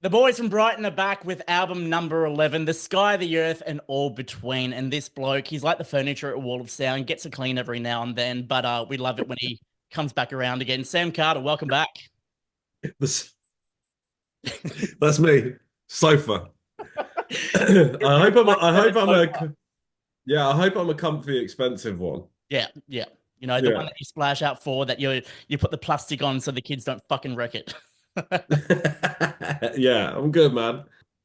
The boys from Brighton are back with album number 11, The Sky, the Earth, and All Between. And this bloke, he's like the furniture at a Wall of Sound, gets a clean every now and then, but we love it when he comes back around again. Sam Carter, welcome back. That's, that's me. Sofa. I hope I'm. Black I leather hope I'm sofa. a. Yeah, I hope I'm a comfy, expensive one. Yeah, yeah. You know, the one Yeah. that you splash out for that you put the plastic on so the kids don't fucking wreck it. Yeah, I'm good, man.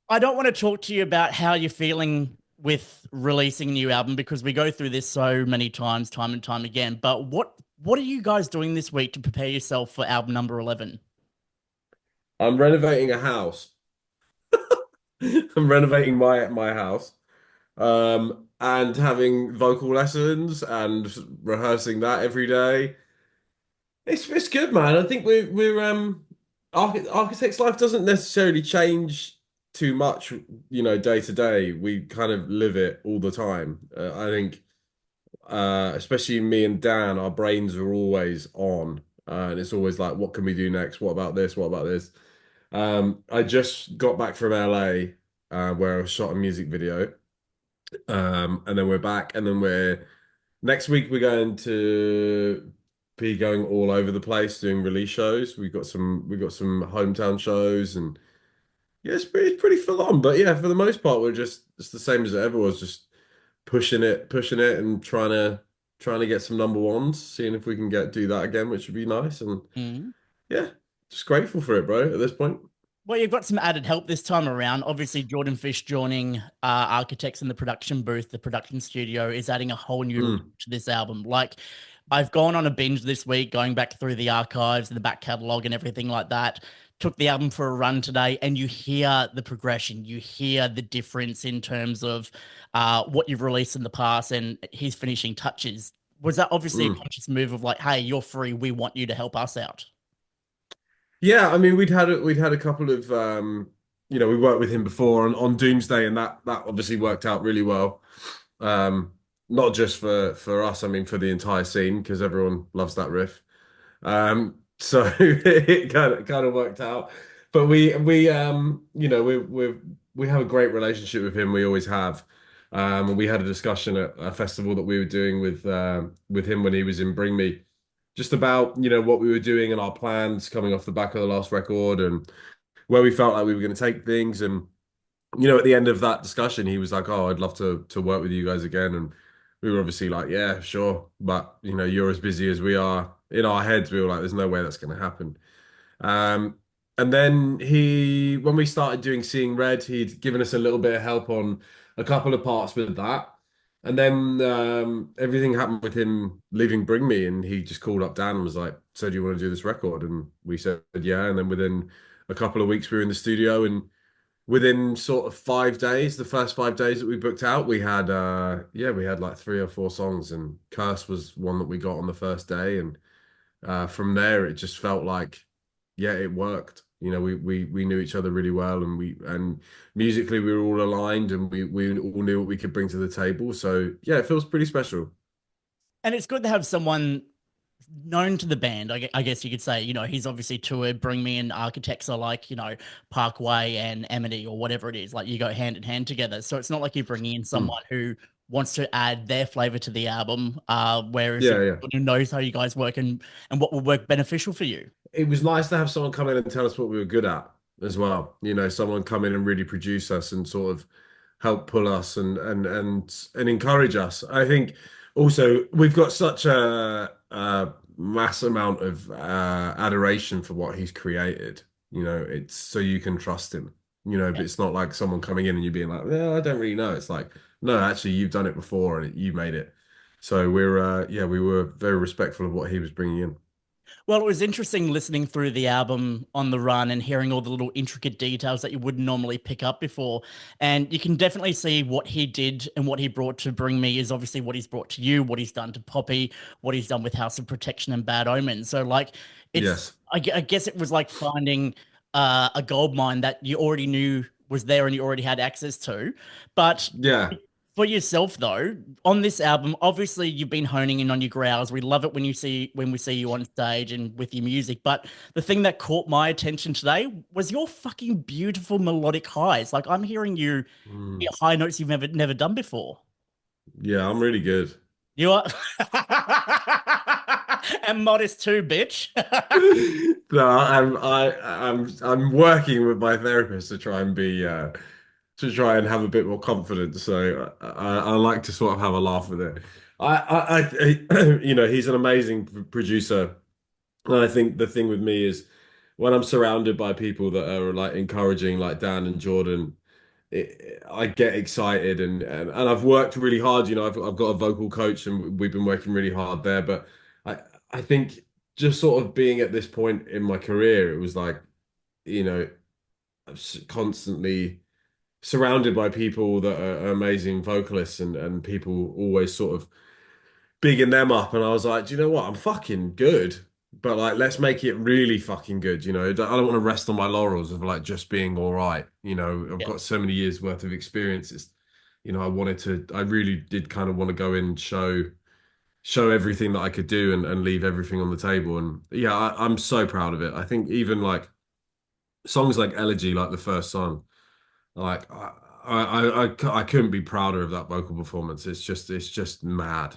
I don't want to talk to you about how you're feeling with releasing a new album because we go through this so many times, time and time again. But what are you guys doing this week to prepare yourself for album number 11? I'm renovating a house. I'm renovating my house. And having vocal lessons and rehearsing that every day. It's good, man. I think architect's life doesn't necessarily change too much, day to day. We kind of live it all the time. I think, especially me and Dan, our brains are always on, and it's always like, what can we do next? What about this? What about this? I just got back from LA, where I shot a music video, and then we're back, and then we're next week we're going to be going all over the place doing release shows. We got some hometown shows and yeah, it's pretty full on. But yeah, for the most part, we're just it's the same as it ever was, just pushing it and trying to get some number ones, seeing if we can get do that again, which would be nice. And Mhm. yeah, just grateful for it, bro, at this point. Well, you've got some added help this time around. Obviously, Jordan Fish joining architects in the production booth, the production studio, is adding a whole new look Mm, to this album. Like, I've gone on a binge this week, going back through the archives and the back catalog and everything like that. Took the album for a run today, and you hear the progression. You hear the difference in terms of what you've released in the past and his finishing touches. Was that obviously a mm. conscious move of like, hey, you're free. We want you to help us out? Yeah, I mean, we'd had a couple of we worked with him before on Doomsday, and that obviously worked out really well. Um, Not just for us, I mean, for the entire scene because everyone loves that riff. So it kind of worked out. But we have a great relationship with him. We always have. And we had a discussion at a festival that we were doing with him when he was in Bring Me, just about what we were doing and our plans coming off the back of the last record and where we felt like we were going to take things. And at the end of that discussion, he was like, "Oh, I'd love to work with you guys again." And we were obviously like, "Yeah, sure," but you're as busy as we are. In our heads, we were like, "There's no way that's going to happen." Um, and then when we started doing Seeing Red, he'd given us a little bit of help on a couple of parts with that. And then everything happened with him leaving Bring Me, and he just called up Dan and was like, "So do you want to do this record?" And we said, "Yeah." And then within a couple of weeks, we were in the studio, and within sort of 5 days, the first 5 days that we booked out, we had like 3 or 4 songs, and Curse was one that we got on the first day, and from there it just felt like, yeah, it worked. We knew each other really well, and musically we were all aligned, and we all knew what we could bring to the table. So yeah, it feels pretty special. And it's good to have someone known to the band, I guess you could say. He's obviously toured. Bring Me and Architects are like, Parkway and Amity or whatever it is. Like, you go hand in hand together. So it's not like you're bringing in Hmm. someone who wants to add their flavor to the album, whereas Yeah, yeah. who knows how you guys work and what will work beneficial for you. It was nice to have someone come in and tell us what we were good at as well. Someone come in and really produce us and sort of help pull us and encourage us. I think also we've got such a mass amount of adoration for what he's created. It's so you can trust him. But it's not like someone coming in and you being like, "Well, I don't really know." It's like, no, actually, you've done it before and you made it. So we were very respectful of what he was bringing in. Well, it was interesting listening through the album on the run and hearing all the little intricate details that you wouldn't normally pick up before. And you can definitely see what he did and what he brought to Bring Me is obviously what he's brought to you, what he's done to Poppy, what he's done with House of Protection and Bad Omen. So, like, Yes. I guess it was like finding a gold mine that you already knew was there and you already had access to. But Yeah. For yourself though, on this album, obviously you've been honing in on your growls. We love it when we see you on stage and with your music. But the thing that caught my attention today was your fucking beautiful melodic highs. Like I'm hearing you hit Mm. high notes you've never done before. Yeah, I'm really good. You are and modest too, bitch. No, I'm working with my therapist to try and be to try and have a bit more confidence. So I like to sort of have a laugh with it. He's an amazing producer, and I think the thing with me is when I'm surrounded by people that are like encouraging, like Dan and Jordan. I get excited and I've worked really hard. I've got a vocal coach and we've been working really hard there. But I I think just sort of being at this point in my career, it was like, you know, constantly surrounded by people that are amazing vocalists and people always sort of bigging them up. And I was like, do you know what? I'm fucking good. But like, let's make it really fucking good. I don't want to rest on my laurels of like just being all right. I've Yeah. got so many years worth of experiences. I really did kind of want to go in and show everything that I could do and leave everything on the table. And yeah, I'm so proud of it. I think even like songs like Elegy, like the first song, like I couldn't be prouder of that vocal performance. It's just mad.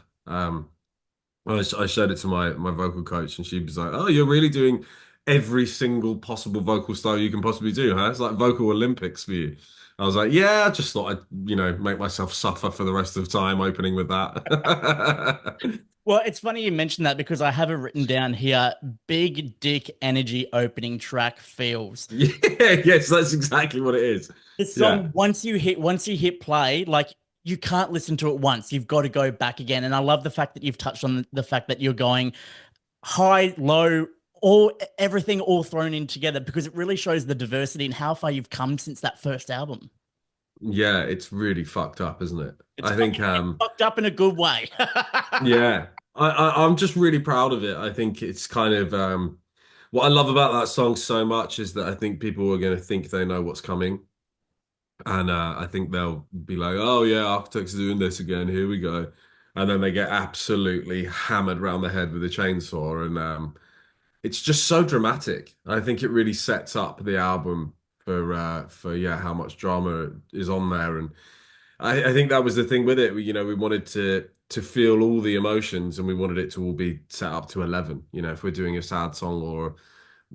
I showed it to my vocal coach, and she was like, "Oh, you're really doing every single possible vocal style you can possibly do, huh? It's like vocal Olympics for you." I was like, "Yeah, I just thought I'd, make myself suffer for the rest of the time opening with that." Well, it's funny you mentioned that because I have it written down here. Big dick energy opening track feels. Yeah, yes, that's exactly what it is. This Yeah, song, once you hit play, like you can't listen to it once. You've got to go back again. And I love the fact that you've touched on the fact that you're going high, low, all everything all thrown in together because it really shows the diversity and how far you've come since that first album. yeah, it's really fucked up, isn't it? It's I think, fucking fucked up in a good way. yeah, I'm just really proud of it. I think it's kind of what I love about that song so much is that I think people are going to think they know what's coming. And I think they'll be like, oh, yeah, Architects are doing this again. Here we go. And then they get absolutely hammered round the head with a chainsaw. And it's just so dramatic. I think it really sets up the album for yeah, how much drama is on there. And I think that was the thing with it. We wanted to feel all the emotions and we wanted it to all be set up to 11. If we're doing a sad song or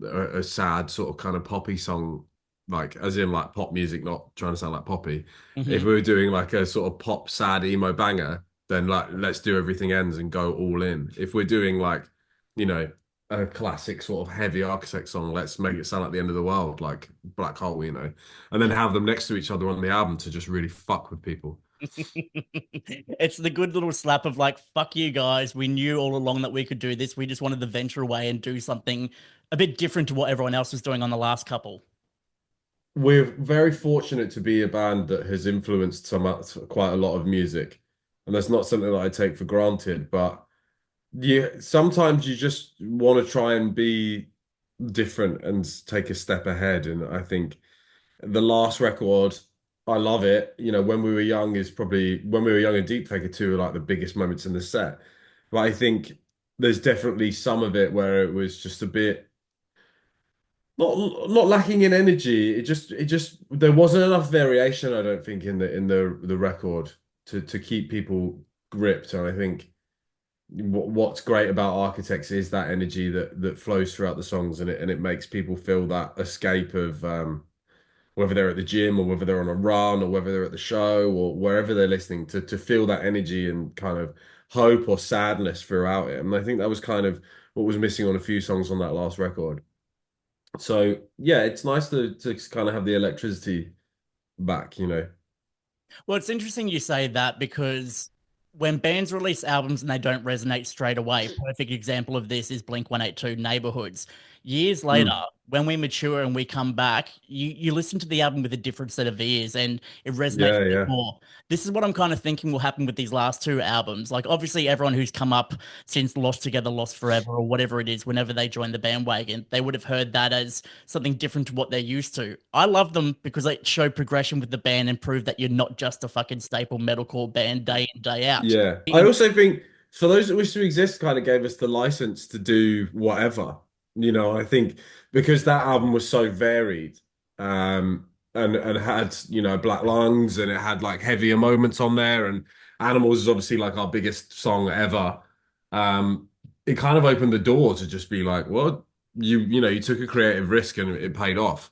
a sad sort of kind of poppy song, like as in like pop music, not trying to sound like poppy. If Mhm. we were doing like a sort of pop sad emo banger, then like let's do Everything Ends and go all in. If we're doing like, you know, a classic sort of heavy Architect song, let's make it sound like the end of the world, like Black Hole, and then have them next to each other on the album to just really fuck with people. It's the good little slap of like, fuck you guys. We knew all along that we could do this. We just wanted to venture away and do something a bit different to what everyone else was doing on the last couple. We're very fortunate to be a band that has influenced quite a lot of music, and that's not something that I take for granted. But yeah, sometimes you just want to try and be different and take a step ahead. And I think the last record, I love it. When we were young is probably when we were young and Deep Faker 2 are like the biggest moments in the set. But I think there's definitely some of it where it was just a bit not lacking in energy. It just there wasn't enough variation, I don't think, in the record to keep people gripped. And I think what's great about Architects is that energy that flows throughout the songs, and it makes people feel that escape of whether they're at the gym or whether they're on a run or whether they're at the show or wherever they're listening to feel that energy and kind of hope or sadness throughout it. And I think that was kind of what was missing on a few songs on that last record. So yeah, it's nice to kind of have the electricity back. Well, it's interesting you say that because when bands release albums and they don't resonate straight away, perfect example of this is Blink 182 Neighborhoods. years later, Mm. when we mature and we come back, you listen to the album with a different set of ears and it resonates Yeah, a bit yeah. more. This is what I'm kind of thinking will happen with these last two albums. Like, obviously, everyone who's come up since Lost Together, Lost Forever, or whatever it is, whenever they join the bandwagon, they would have heard that as something different to what they're used to. I love them because they show progression with the band and prove that you're not just a fucking staple metalcore band day in, day out. Yeah. I also think For Those That Wish to Exist kind of gave us the license to do whatever. I think because that album was so varied, and had, Black Lungs, and it had like heavier moments on there, and Animals is obviously like our biggest song ever. It kind of opened the door to just be like, well, you took a creative risk and it paid off.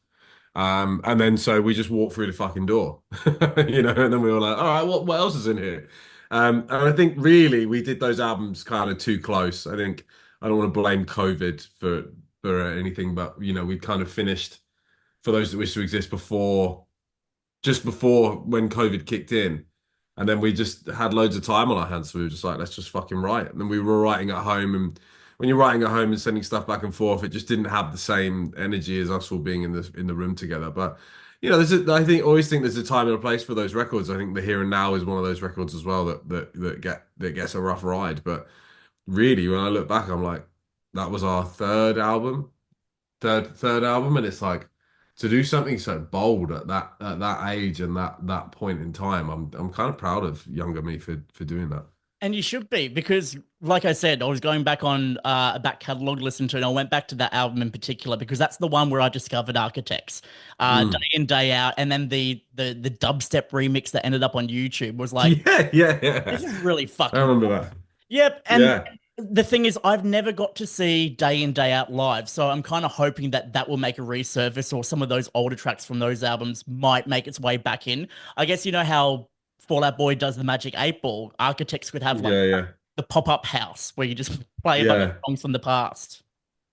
And then so we just walked through the fucking door, and then we were like, all right, what else is in here? And I think really we did those albums kind of too close. I don't want to blame COVID for anything, but we kind of finished For Those That Wish to Exist just before when COVID kicked in. And then we just had loads of time on our hands. So we were just like, let's just fucking write. And then we were writing at home. And when you're writing at home and sending stuff back and forth, it just didn't have the same energy as us all being in the room together. But always think there's a time and a place for those records. I think The Here and Now is one of those records as well that gets a rough ride. But really, when I look back, I'm like, that was our third album, and it's like to do something so bold at that age and that point in time. I'm kind of proud of younger me for doing that. And you should be, because, like I said, I was going back on a back catalog to listen to, and I went back to that album in particular because that's the one where I discovered Architects, day Mm. in, day out, and then the dubstep remix that ended up on YouTube was like, Yeah, yeah, this yeah. is really I fucking. remember that. Yep. And Yeah. the thing is, I've never got to see Day In, Day Out live. So I'm kind of hoping that that will make a resurface, or some of those older tracks from those albums might make its way back in. I guess you know how Fall Out Boy does the Magic 8 Ball. Architects could have like Yeah, yeah. the pop-up house where you just play a bunch of Yeah. songs from the past.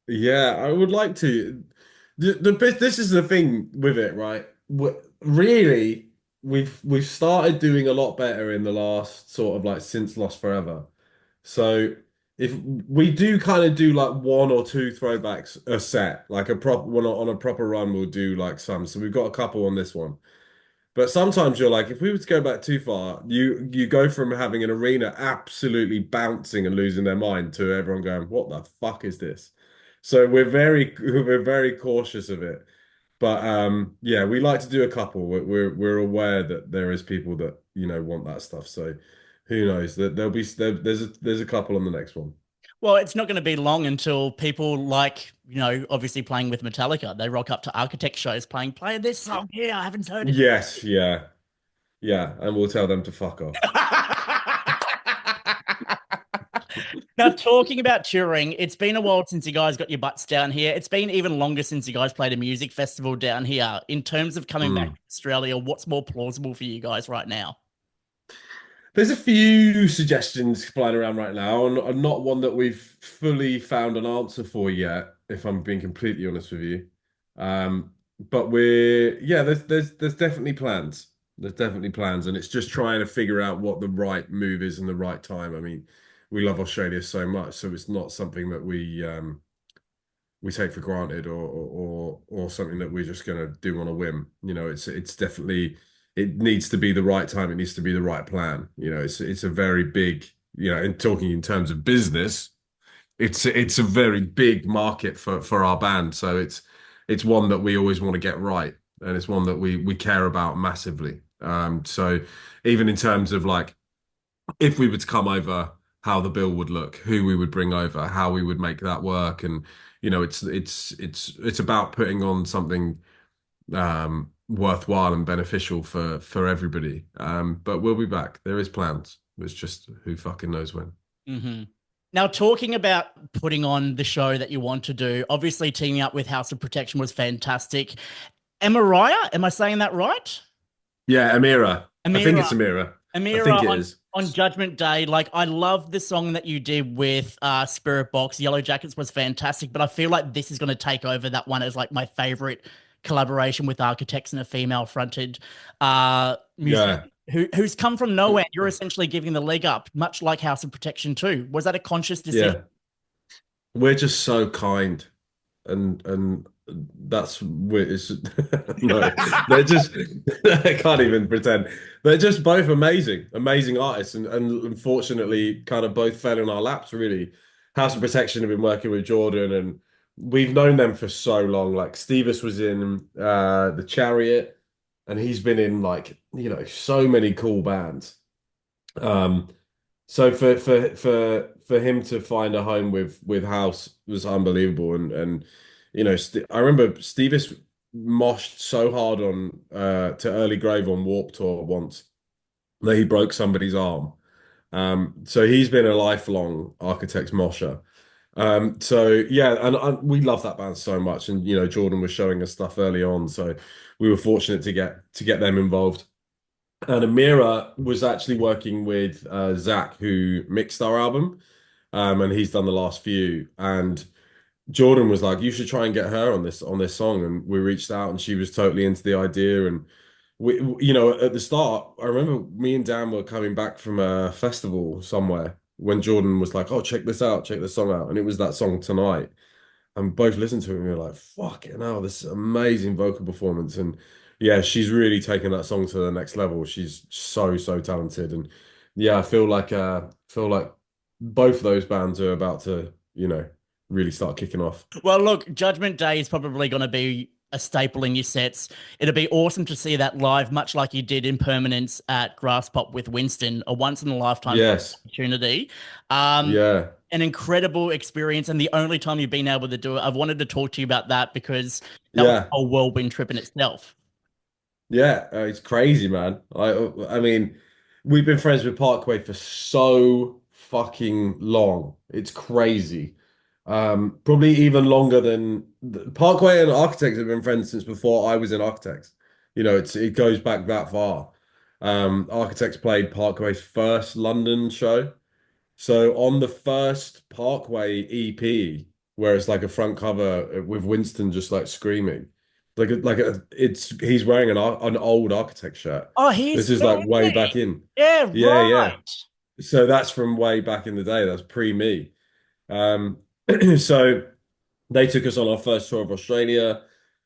Yeah, I would like to. This is the thing with it, right? Really, we've started doing a lot better in the last sort of like since Lost Forever. So if we do kind of do like one or two throwbacks a set, like a proper one on a proper run, we'll do like some. So we've got a couple on this one. But sometimes you're like, if we were to go back too far, you go from having an arena absolutely bouncing and losing their mind to everyone going, "What the fuck is this?" So we're very cautious of it. But yeah, we like to do a couple. We're aware that there is people that want that stuff. So who knows? That there's a couple on the next one. Well, it's not going to be long until people like, obviously playing with Metallica, they rock up to Architect shows playing, play this song here. I haven't heard it. Yes, yeah, yeah, and we'll tell them to fuck off. Now, talking about touring, it's been a while since you guys got your butts down here. It's been even longer since you guys played a music festival down here. In terms of coming back Mm. to Australia, what's more plausible for you guys right now? There's a few suggestions flying around right now, and not one that we've fully found an answer for yet, if I'm being completely honest with you. But yeah, there's definitely plans. There's definitely plans, and it's just trying to figure out what the right move is and the right time. I mean, we love Australia so much, so it's not something that we take for granted, or something that we're just gonna do on a whim. It's definitely, it needs to be the right time. It needs to be the right plan. It's a very big, in talking in terms of business, it's a very big market for our band. So it's one that we always want to get right, and it's one that we care about massively. So even in terms of like, if we were to come over, how the bill would look, who we would bring over, how we would make that work, and it's about putting on something worthwhile and beneficial for everybody. But we'll be back. There is plans. It's just who fucking knows when. Hmm. Now, talking about putting on the show that you want to do, obviously teaming up with House of Protection was fantastic. Amariah, am I saying that right? Yeah, Amira. I think Amira, it's Amira. I think Amira it on is. Judgment Day. Like, I love the song that you did with Spirit Box. Yellow Jackets was fantastic, but I feel like this is going to take over that one as like my favorite collaboration with Architects and a female fronted musician Yeah, who's come from nowhere. You're essentially giving the leg up, much like House of Protection too. Was that a conscious decision? yeah. We're just so kind. and that's weird. It's, no, they're just I can't even pretend. They're just both amazing artists, and unfortunately, kind of both fell in our laps. Really, House of Protection have been working with Jordan, and we've known them for so long. Like Stevis was in the Chariot, and he's been in like so many cool bands. Um, so for him to find a home with House was unbelievable, and St I remember Stevis moshed so hard on to Early Grave on Warped Tour once that he broke somebody's arm. So he's been a lifelong Architects mosher. So yeah, and we love that band so much, and Jordan was showing us stuff early on, so we were fortunate to get them involved. And Amira was actually working with Zach, who mixed our album, and he's done the last few. And Jordan was like, "You should try and get her on this song." And we reached out, and she was totally into the idea. And at the start, I remember me and Dan were coming back from a festival somewhere when Jordan was like, "Oh, check this out, check this song out," and it was that song Tonight. And both listened to it and we were like, fucking hell, this amazing vocal performance. And yeah, she's really taken that song to the next level. She's so talented. And yeah, I feel like both of those bands are about to, really start kicking off. Well, look, Judgment Day is probably going to be a staple in your sets. It'll be awesome to see that live, much like you did in Permanence at Grass Pop with Winston, a once in a lifetime Yes. opportunity. Um, Yeah. an incredible experience, and the only time you've been able to do it. I've wanted to talk to you about that because that was a Yeah. whole whirlwind trip in itself. Yeah, it's crazy, man. I mean, we've been friends with Parkway for so fucking long. It's crazy. Probably even longer than Parkway and Architects have been friends since before I was in Architects. It goes back that far. Architects played Parkway's first London show. So on the first Parkway EP, where it's like a front cover with Winston just like screaming, it's he's wearing an old Architect shirt. Oh, he's This is still like in way there. back in. Yeah, Yeah, yeah. right. So that's from way back in the day. That's pre me. Um, so they took us on our first tour of Australia.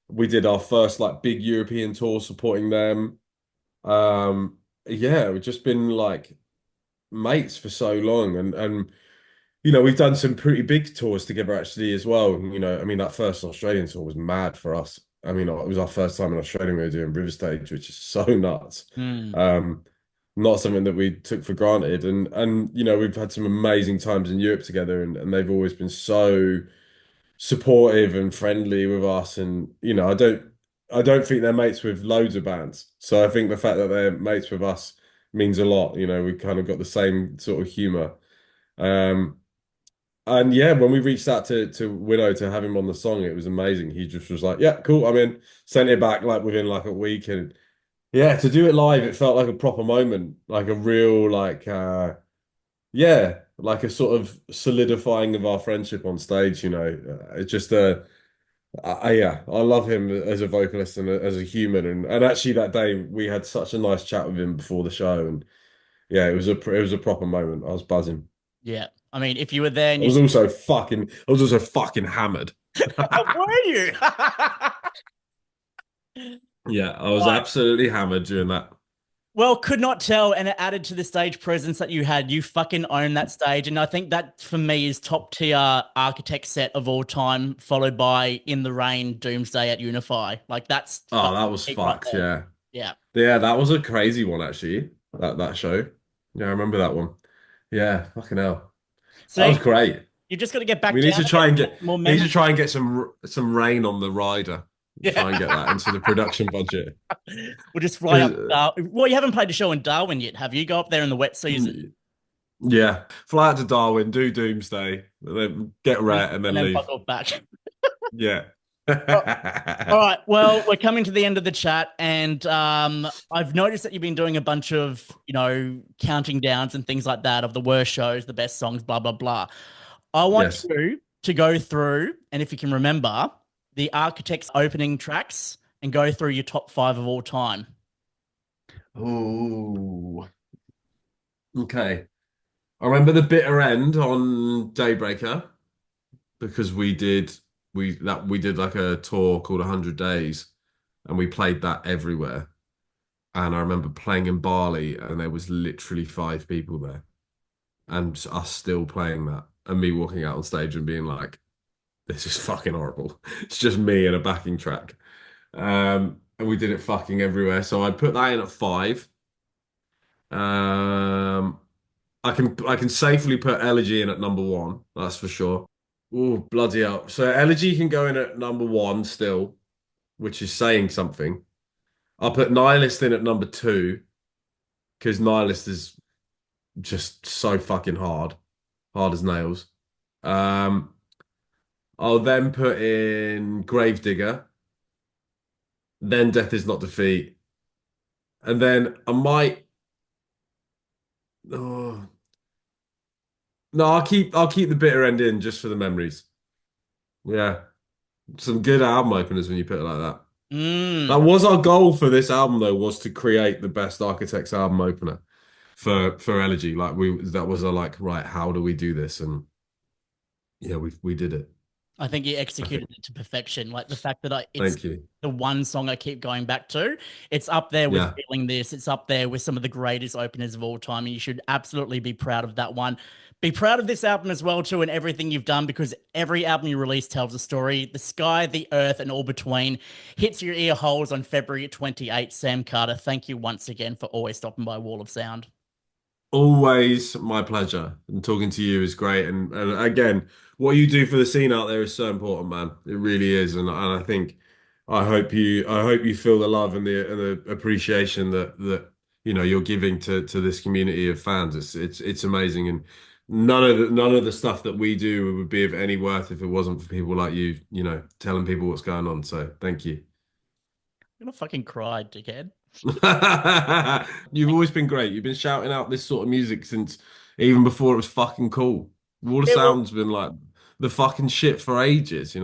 We did our first like big European tour supporting them. Yeah, we've just been like mates for so long, and we've done some pretty big tours together actually as well. I mean, that first Australian tour was mad for us. I mean, it was our first time in Australia. We were doing River Stage, which is so nuts. Hmm. Um, Not something that we took for granted. And we've had some amazing times in Europe together, and they've always been so supportive and friendly with us. And I don't think they're mates with loads of bands. So I think the fact that they're mates with us means a lot. We kind of got the same sort of humor. Um, and yeah, when we reached out to Widow to have him on the song, it was amazing. He just was like, "Yeah, cool, I'm in." Sent it back like within like a week, and yeah, to do it live, it felt like a proper moment, like a real yeah, like a sort of solidifying of our friendship on stage. It's just yeah, I love him as a vocalist and as a human, and actually that day we had such a nice chat with him before the show, and yeah, it was a proper moment. I was buzzing. Yeah. I mean, if you were there and you I was also fucking hammered. were you? Yeah, I was Right. absolutely hammered during that. Well, could not tell, and it added to the stage presence that you had. You fucking own that stage, and I think that for me is top tier architect set of all time, followed by In the Rain, Doomsday at Unify. Like that's Oh, fucking that was peak right fucked. there. Yeah, Yeah. yeah, that was a crazy one actually. That show. Yeah, I remember that one. Yeah, fucking hell, that was See, great. you just got to get back We need down to again try and and make get. more We need to memories. try and get some rain on the rider. Try and Yeah. get that into the production budget. We'll just fly up. 'Cause, Well, you haven't played a show in Darwin yet, have you? Go up there in the wet season yeah, fly out to Darwin, do Doomsday, and then get rat, and and then then fuck leave. off back. Yeah. All right. Well, we're coming to the end of the chat, and I've noticed that you've been doing a bunch of, counting downs and things like that of the worst shows, the best songs, blah blah blah. I want Yes. you to go through, and if you can remember, the Architects opening tracks and go through your top five of all time. Oh, okay. I remember the bitter end on Daybreaker because we did. we did like a tour called 100 Days, and we played that everywhere. And I remember playing in Bali, and there was literally 5 people there, and us still playing that, and me walking out on stage and being like, "This is fucking horrible." It's just me and a backing track. And we did it fucking everywhere. So I put that in at 5. Um, I can safely put Elegy in at number 1. That's for sure. Oh, bloody hell. So Elegy can go in at number 1 still, which is saying something. I'll put Nihilist in at number 2 because Nihilist is just so fucking hard, hard as nails. Um, I'll then put in Gravedigger, then Death is Not Defeat, and then I might. Oh, no, I'll keep the bitter end in just for the memories. Yeah, some good album openers when you put it like that. That Mm. was our goal for this album, though, was to create the best Architects album opener for Elegy. Like that was a like, right, how do we do this? And yeah, we did it. I think you I think. executed it to perfection. Like the fact that it's Thank you. the one song I keep going back to. It's up there with Yeah. Feeling This. It's up there with some of the greatest openers of all time. And you should absolutely be proud of that one. Be proud of this album as well, too, and everything you've done because every album you release tells a story. The sky, the earth, and all between hits your ear holes on February 28th. Sam Carter, thank you once again for always stopping by Wall of Sound. Always my pleasure. And talking to you is great. And again, what you do for the scene out there is so important, man. It really is. And I think I hope you feel the love and the appreciation that you're giving to this community of fans. It's amazing. And none of the stuff that we do would be of any worth if it wasn't for people like you, telling people what's going on. So thank you. I'm gonna fucking cry, dickhead. You've always been great. You've been shouting out this sort of music since even before it was fucking cool. Wall of Yeah, well, Sound's been like the fucking shit for ages.